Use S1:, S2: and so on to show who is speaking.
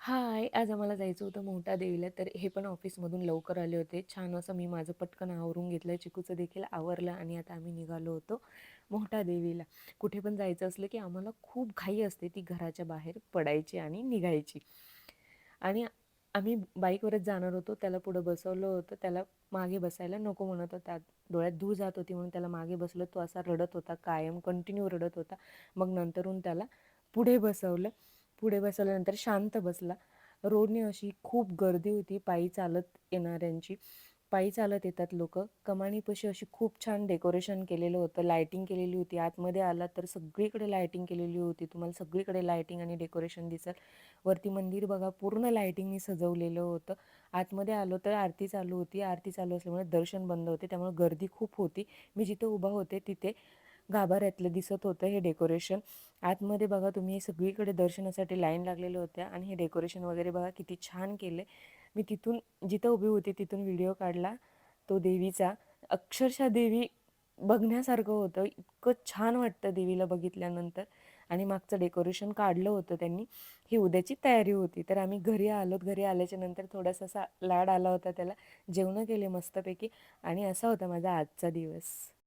S1: हाय, आज आम्हाला जायचं होतं मोहटा देवीला. तर हे पण ऑफिसमधून लवकर आले होते. छान असं मी माझं पटकन आवरून घेतलं. चिकूचं देखील आवरलं आणि आता आम्ही निघालो होतो मोहटा देवीला. कुठे पण जायचं असलं की आम्हाला खूप घाई असते ती घराच्या बाहेर पडायची आणि निघायची. आणि आम्ही बाईकवरच जाणार होतो. त्याला पुढं बसवलं होतं. त्याला मागे बसायला नको म्हणत होता. डोळ्यात धूळ जात होती म्हणून त्याला मागे बसवलं. तो असा रडत होता, कायम कंटिन्यू रडत होता. मग नंतरून त्याला पुढे बसवलं. पुढे बसवल्यानंतर शांत बसला. रोडने अशी खूप गर्दी होती पायी चालत येणाऱ्यांची. पायी चालत येतात लोक. कमानीपाशी अशी खूप छान डेकोरेशन केलेलं होतं, लायटिंग केलेली होती. आतमध्ये आला तर सगळीकडे लायटिंग केलेली होती. तुम्हाला सगळीकडे लायटिंग आणि डेकोरेशन दिसेल. वरती मंदिर बघा पूर्ण लायटिंगनी सजवलेलं होतं. आतमध्ये आलो तर आरती चालू होती. आरती चालू असल्यामुळे दर्शन बंद होते, त्यामुळे गर्दी खूप होती. मी जिथे उभा होते तिथे गाभाऱ्यातलं दिसत होतं हे डेकोरेशन. आतमध्ये बघा तुम्ही, सगळीकडे दर्शनासाठी लाईन लागलेल्या होत्या आणि हे डेकोरेशन वगैरे बघा किती छान केले. मी तिथून जिथं उभी होती तिथून व्हिडिओ काढला तो देवीचा. अक्षरशः देवी बघण्यासारखं होतं. इतकं छान वाटतं देवीला बघितल्यानंतर. आणि मागचं डेकोरेशन काढलं होतं त्यांनी. ही उद्याची तयारी होती. तर आम्ही घरी आलो. घरी आल्याच्या नंतर थोडासा असा लाड आला होता त्याला. जेवणं केले मस्तपैकी आणि असा होता माझा आजचा दिवस.